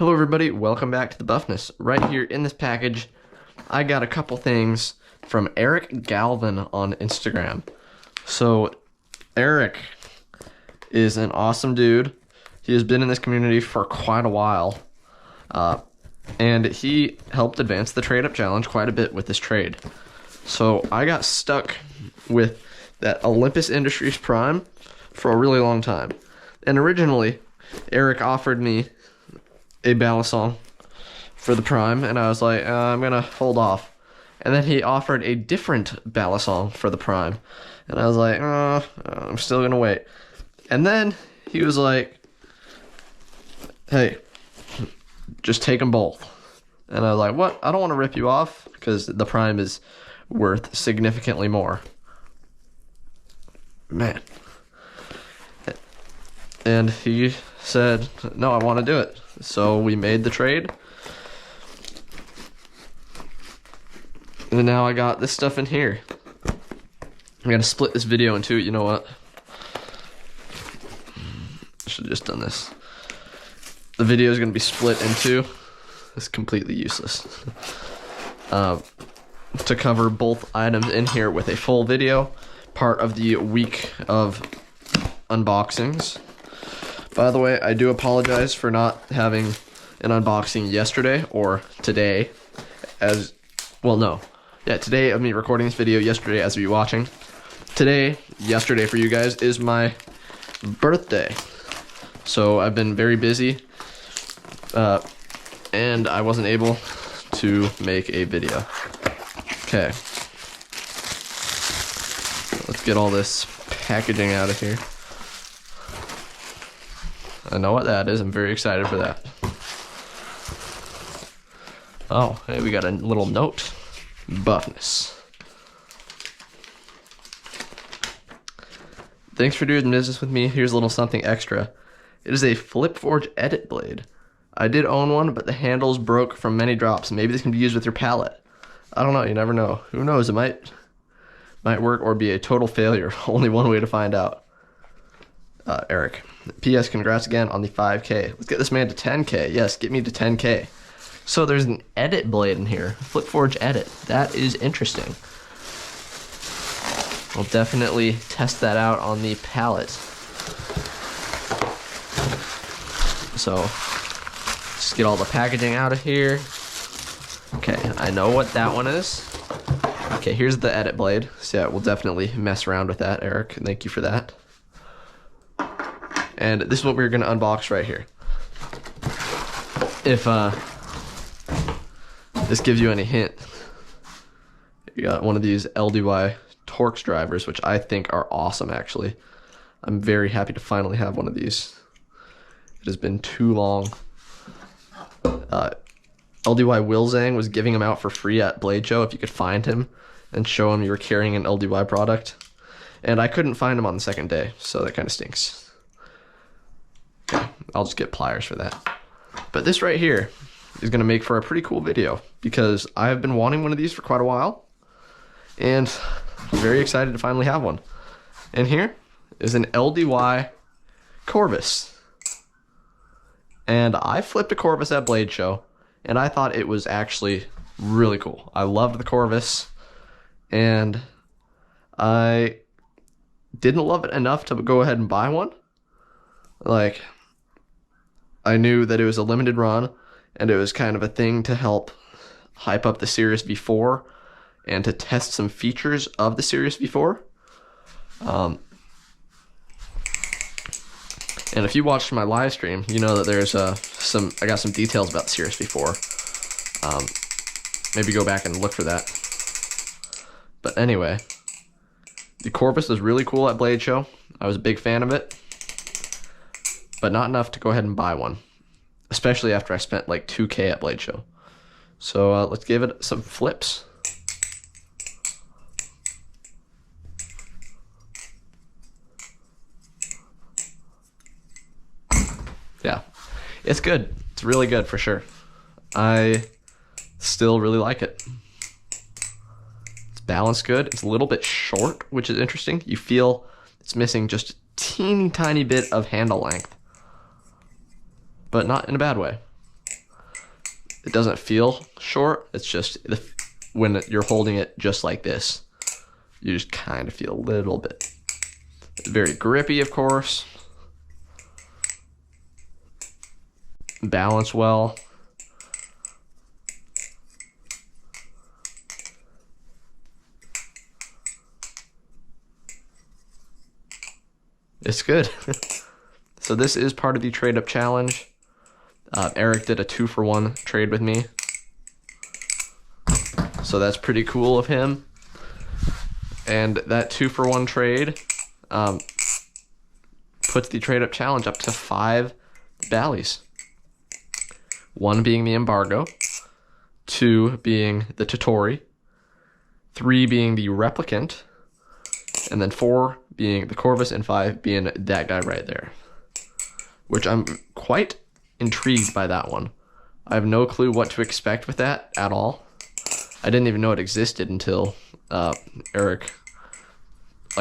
Hello everybody, welcome back to the Buffness. Right here in this package, I got a couple things from Eric Galvin on Instagram. So, Eric is an awesome dude. He has been in this community for quite a while. And he helped advance the trade up challenge quite a bit with this trade. So, I got stuck with that Olympus Industries Prime for a really long time. And originally, Eric offered me a Balisong for the Prime, and I was like, I'm gonna hold off. And then he offered a different Balisong for the Prime, and I was like, I'm still gonna wait. And then he was like, hey, just take them both. And I was like, what? I don't want to rip you off, because the Prime is worth significantly more. Man. And he said, no, I want to do it. So we made the trade. And now I got this stuff in here. I'm going to split this video in two. You know what? I should have just done this. The video is going to be split in two. It's completely useless. To cover both items in here with a full video. Part of the week of unboxings. By the way, I do apologize for not having an unboxing yesterday or today today of me recording this video, yesterday as of you watching. Yesterday for you guys is my birthday. So I've been very busy and I wasn't able to make a video. Okay. Let's get all this packaging out of here. I know what that is. I'm very excited for that. Oh, hey, we got a little note. Buffness. Thanks for doing business with me. Here's a little something extra. It is a Flip Forge edit blade. I did own one, but the handles broke from many drops. Maybe this can be used with your palette. I don't know. You never know. Who knows? It might work or be a total failure. Only one way to find out. Eric. P.S. Congrats again on the 5K. Let's get this man to 10K. Yes, get me to 10K. So there's an edit blade in here. Flip Forge edit. That is interesting. I'll definitely test that out on the palette. So, just get all the packaging out of here. Okay, I know what that one is. Okay, here's the edit blade. So yeah, we'll definitely mess around with that, Eric. Thank you for that. And this is what we're going to unbox right here. If this gives you any hint, you got one of these LDY Torx drivers, which I think are awesome, actually. I'm very happy to finally have one of these. It has been too long. LDY Wilzang was giving them out for free at Blade Show if you could find him and show him you were carrying an LDY product. And I couldn't find him on the second day, so that kind of stinks. Okay, I'll just get pliers for that. But this right here is going to make for a pretty cool video because I've been wanting one of these for quite a while and I'm very excited to finally have one. And here is an LDY Corvus. And I flipped a Corvus at Blade Show and I thought it was actually really cool. I loved the Corvus and I didn't love it enough to go ahead and buy one. Like, I knew that it was a limited run and it was kind of a thing to help hype up the Series V4 and to test some features of the Series V4. And if you watched my live stream, you know that there's I got some details about the Series V4. Maybe go back and look for that. But anyway, the Corvus was really cool at Blade Show. I was a big fan of it. But not enough to go ahead and buy one. Especially after I spent like 2K at Blade Show. So let's give it some flips. Yeah, it's good. It's really good for sure. I still really like it. It's balanced good. It's a little bit short, which is interesting. You feel it's missing just a teeny tiny bit of handle length. But not in a bad way. it doesn't feel short. It's just when you're holding it just like this, you just kind of feel a little bit. It's very grippy, of course. Balance well. It's good. So this is part of the trade up challenge. Eric did a 2-for-1 trade with me. So that's pretty cool of him. And that 2-for-1 trade puts the trade up challenge up to 5 Ballies. 1 being the Embargo, 2 being the Totori, 3 being the Replicant, and then 4 being the Corvus, and 5 being that guy right there. Which I'm quite intrigued by that one. I have no clue what to expect with that at all. I didn't even know it existed until Eric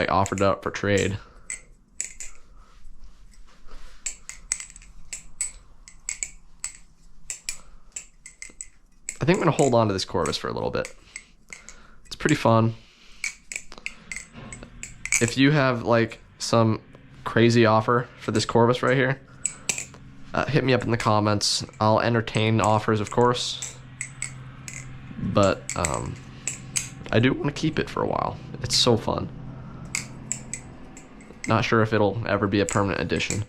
offered it up for trade. I think I'm gonna hold on to this Corvus for a little bit. It's pretty fun. If you have some crazy offer for this Corvus right here, hit me up in the comments. I'll entertain offers, of course, but I do want to keep it for a while. It's so fun. Not sure if it'll ever be a permanent addition,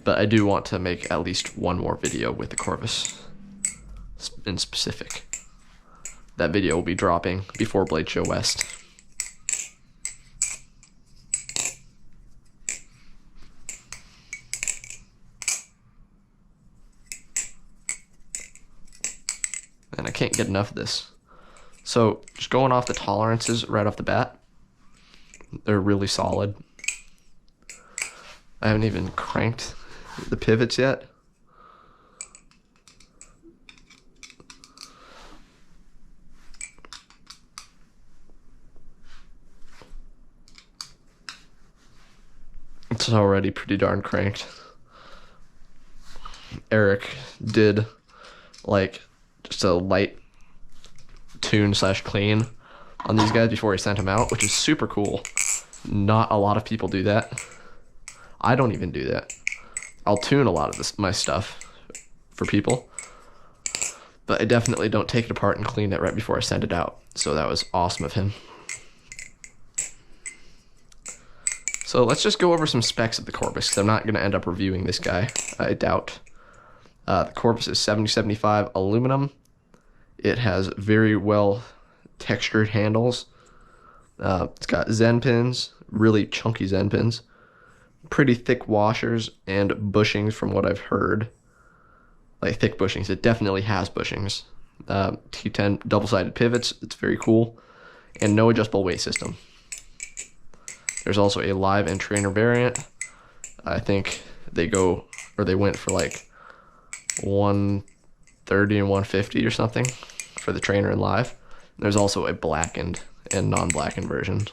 but I do want to make at least one more video with the Corvus in specific. That video will be dropping before Blade Show West. And I can't get enough of this. So just going off the tolerances right off the bat, they're really solid. I haven't even cranked the pivots yet. It's already pretty darn cranked. Eric did just a light tune / clean on these guys before he sent them out, which is super cool. Not a lot of people do that. I don't even do that. I'll tune a lot of my stuff for people, but I definitely don't take it apart and clean it right before I send it out. So that was awesome of him. So let's just go over some specs of the Corvus, because I'm not going to end up reviewing this guy, I doubt. The Corvus is 7075 aluminum. It has very well textured handles. It's got Zen pins, really chunky Zen pins, pretty thick washers, and bushings from what I've heard. Thick bushings. It definitely has bushings. T10 double-sided pivots. It's very cool. And no adjustable weight system. There's also a live and trainer variant. I think they went for 130 and 150 or something for the trainer and live. There's also a blackened and non-blackened version.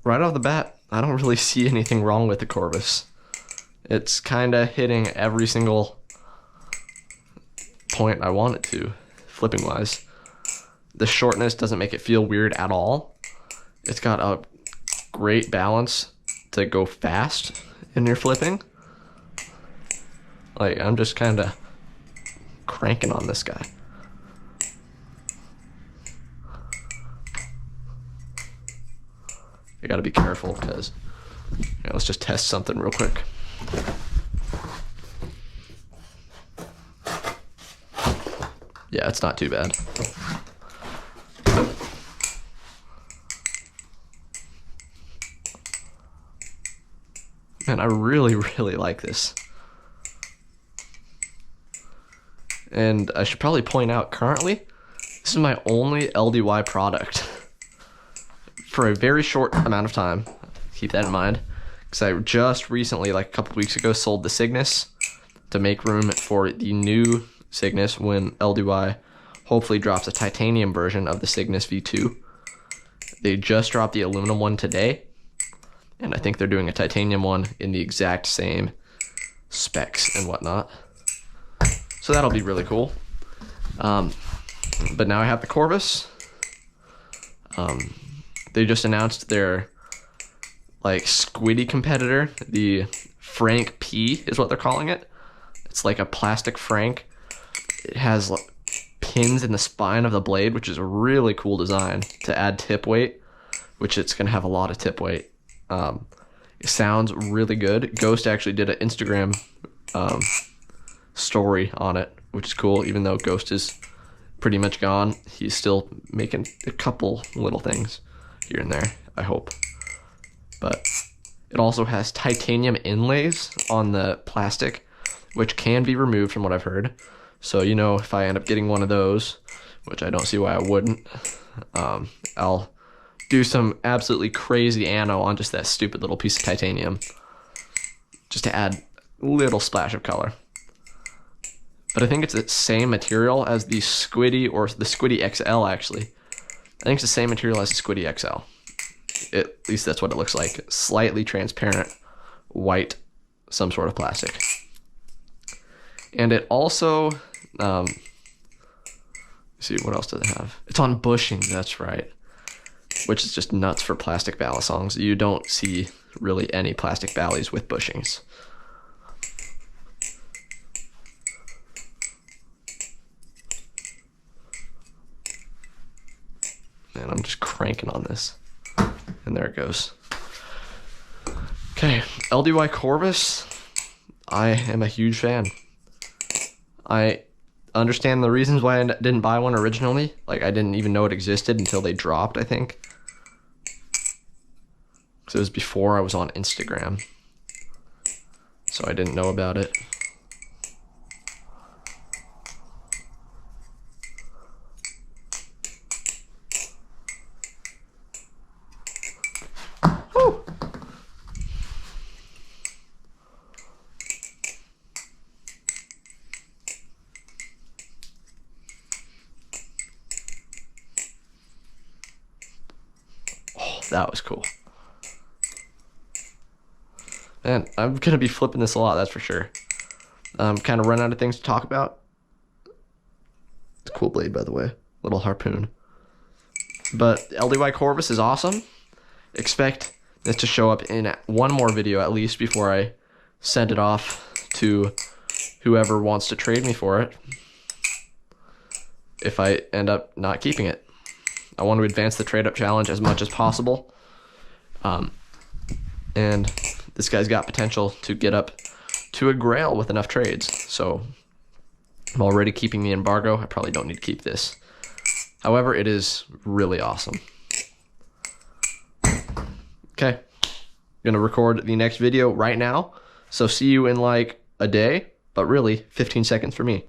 Right off the bat, I don't really see anything wrong with the Corvus. It's kind of hitting every single point I want it to, flipping wise. The shortness doesn't make it feel weird at all. It's got a great balance to go fast in your flipping. I'm just kind of cranking on this guy. I gotta be careful because, let's just test something real quick. Yeah, it's not too bad. Man, I really, really like this. And I should probably point out, currently, this is my only LDY product. For a very short amount of time. Keep that in mind. Because I just recently, a couple weeks ago, sold the Cygnus to make room for the new Cygnus when LDY hopefully drops a titanium version of the Cygnus V2. They just dropped the aluminum one today, and I think they're doing a titanium one in the exact same specs and whatnot. So that'll be really cool. But now I have the Corvus. They just announced their like squiddy competitor, the Frank P is what they're calling it. It's like a plastic Frank. It has pins in the spine of the blade, which is a really cool design to add tip weight, which it's gonna have a lot of tip weight. It sounds really good. Ghost actually did an Instagram story on it, which is cool. Even though Ghost is pretty much gone, he's still making a couple little things here and there, I hope. But it also has titanium inlays on the plastic, which can be removed from what I've heard. So, you know, if I end up getting one of those, which I don't see why I wouldn't, I'll do some absolutely crazy anno on just that stupid little piece of titanium, just to add a little splash of color. But I think it's the same material as the Squiddy, or the Squiddy XL actually. I think it's the same material as the Squiddy XL. At least that's what it looks like. Slightly transparent, white, some sort of plastic. And it also, let's see, what else does it have? It's on bushings, that's right. Which is just nuts for plastic Balisongs. You don't see really any plastic Balis with bushings. Man, I'm just cranking on this. And there it goes. Okay, LDY Corvus. I am a huge fan. I understand the reasons why I didn't buy one originally. Like, I didn't even know it existed until they dropped, I think. Because it was before I was on Instagram. So I didn't know about it. Woo! Oh, that was cool. Man, I'm going to be flipping this a lot, that's for sure. Kind of run out of things to talk about. It's a cool blade, by the way. Little harpoon. But LDY Corvus is awesome. Expect this to show up in one more video at least before I send it off to whoever wants to trade me for it. If I end up not keeping it. I want to advance the trade-up challenge as much as possible. And this guy's got potential to get up to a grail with enough trades. So I'm already keeping the embargo. I probably don't need to keep this. However, it is really awesome. Okay, I'm gonna record the next video right now. So see you in like a day, but really 15 seconds for me.